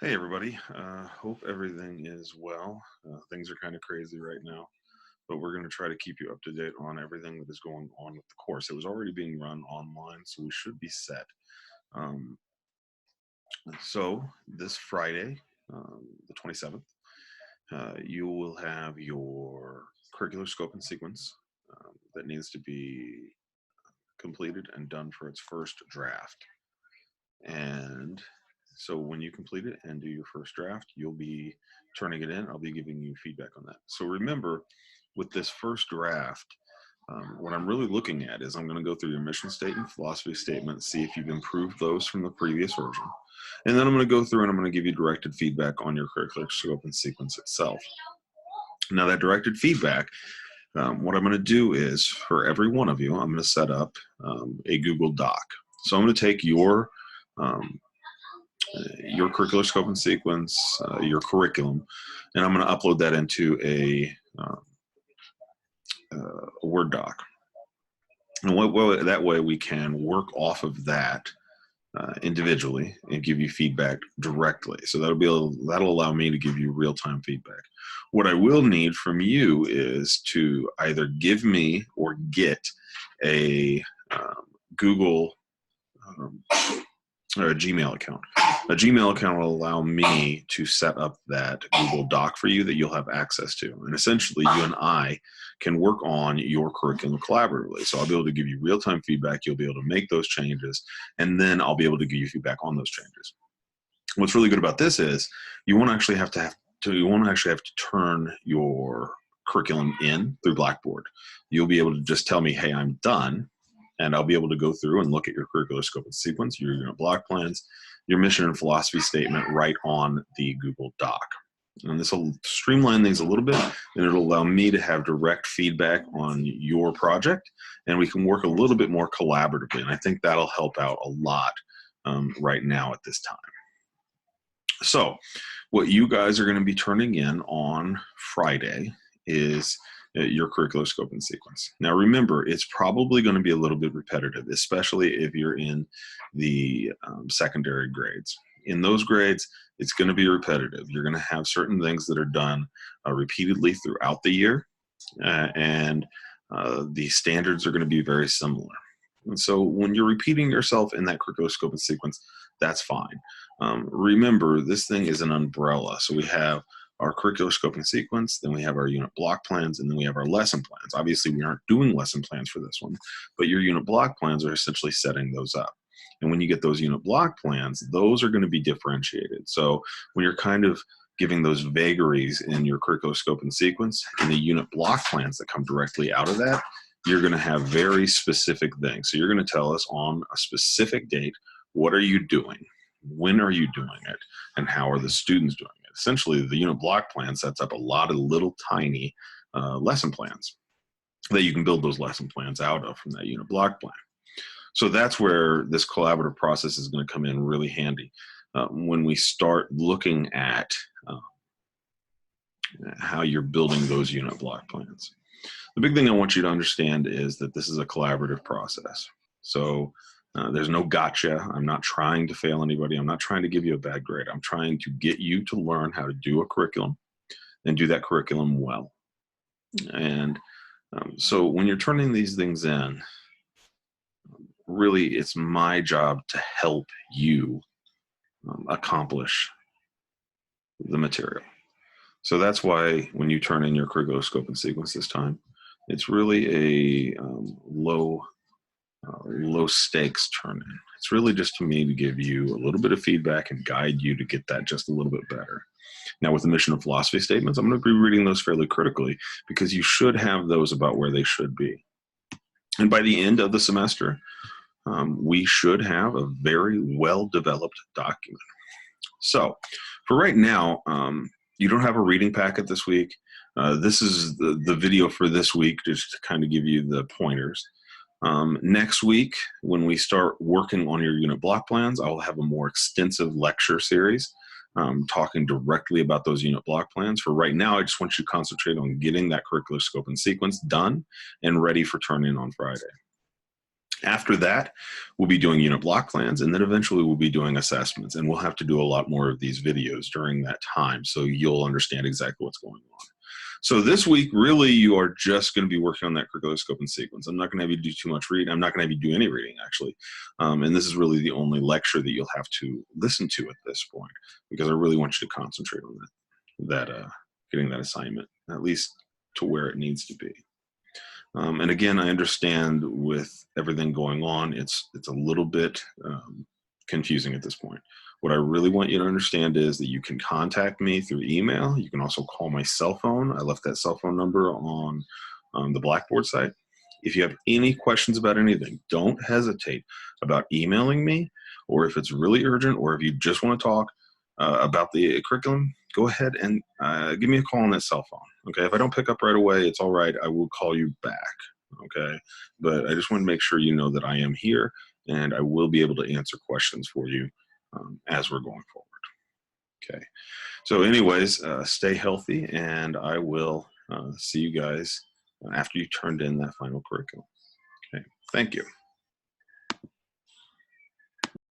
Hey everybody, hope everything is well. Things are kind of crazy right now, but we're going to try to keep you up to date on everything that is going on with the course. It was already being run online, so we should be set. Um, so this Friday, the 27th, you will have your curricular scope and sequence that needs to be completed and done for its first draft. And so when you complete it and do your first draft, you'll be turning it in. I'll be giving you feedback on that. So remember, with this first draft, what I'm really looking at is I'm going to go through your mission statement, philosophy statement, see if you've improved those from the previous version. And then I'm going to go through and I'm going to give you directed feedback on your curricular scope and sequence itself. Now, that directed feedback, what I'm going to do is for every one of you, I'm going to set up a Google Doc. So I'm going to take um, your curricular scope and sequence, your curriculum, and I'm going to upload that into a Word doc. And that way we can work off of that individually and give you feedback directly. So that'll allow me to give you real-time feedback. What I will need from you is to either give me or get a Google or a Gmail account. A Gmail account will allow me to set up that Google Doc for you that you'll have access to. And essentially, you and I can work on your curriculum collaboratively. So I'll be able to give you real-time feedback. You'll be able to make those changes, and then I'll be able to give you feedback on those changes. What's really good about this is you won't actually have to turn your curriculum in through Blackboard. You'll be able to just tell me, hey, I'm done. And I'll be able to go through and look at your curricular scope and sequence, your unit block plans, your mission and philosophy statement right on the Google Doc. And this will streamline things a little bit, and it'll allow me to have direct feedback on your project, and we can work a little bit more collaboratively. And I think that'll help out a lot right now at this time. So what you guys are going to be turning in on Friday is your curricular scope and sequence. Now remember, it's probably going to be a little bit repetitive, especially if you're in the secondary grades. In those grades, it's going to be repetitive. You're going to have certain things that are done repeatedly throughout the year, and the standards are going to be very similar. And so when you're repeating yourself in that curricular scope and sequence, that's fine. Remember, this thing is an umbrella. So we have our curricular scope and sequence, then we have our unit block plans, and then we have our lesson plans. Obviously, we aren't doing lesson plans for this one, but your unit block plans are essentially setting those up. And when you get those unit block plans, those are going to be differentiated. So when you're kind of giving those vagaries in your curricular scope and sequence and the unit block plans that come directly out of that, you're going to have very specific things. So you're going to tell us on a specific date, what are you doing? When are you doing it? And how are the students doing it? Essentially, the unit block plan sets up a lot of little tiny lesson plans that you can build those lesson plans out of from that unit block plan. So that's where this collaborative process is going to come in really handy when we start looking at how you're building those unit block plans. The big thing I want you to understand is that this is a collaborative process. So there's no gotcha. I'm not trying to fail anybody. I'm not trying to give you a bad grade. I'm trying to get you to learn how to do a curriculum and do that curriculum well. And so when you're turning these things in, really it's my job to help you accomplish the material. So that's why when you turn in your curricular scope and sequence this time, it's really a low stakes turn in. It's really just to me to give you a little bit of feedback and guide you to get that just a little bit better. Now with the mission and philosophy statements, I'm going to be reading those fairly critically because you should have those about where they should be. And by the end of the semester, we should have a very well-developed document. So for right now, you don't have a reading packet this week. This is the video for this week, just to kind of give you the pointers. Next week, when we start working on your unit block plans, I'll have a more extensive lecture series talking directly about those unit block plans. For right now, I just want you to concentrate on getting that curricular scope and sequence done and ready for turn in on Friday. After that, we'll be doing unit block plans, and then eventually we'll be doing assessments, and we'll have to do a lot more of these videos during that time, so you'll understand exactly what's going on. So this week, really, you are just going to be working on that curricular scope and sequence. I'm not going to have you do too much reading. I'm not going to have you do any reading, actually. And this is really the only lecture that you'll have to listen to at this point, because I really want you to concentrate on getting that assignment, at least to where it needs to be. And again, I understand with everything going on, it's a little bit confusing at this point. What I really want you to understand is that you can contact me through email. You can also call my cell phone. I left that cell phone number on the Blackboard site. If you have any questions about anything, don't hesitate about emailing me, or if it's really urgent, or if you just want to talk about the curriculum, go ahead and give me a call on that cell phone. Okay, if I don't pick up right away, it's all right. I will call you back. Okay, but I just want to make sure you know that I am here, and I will be able to answer questions for you as we're going forward. Okay, so anyways, stay healthy, and I will see you guys after you turned in that final curriculum. Okay, thank you.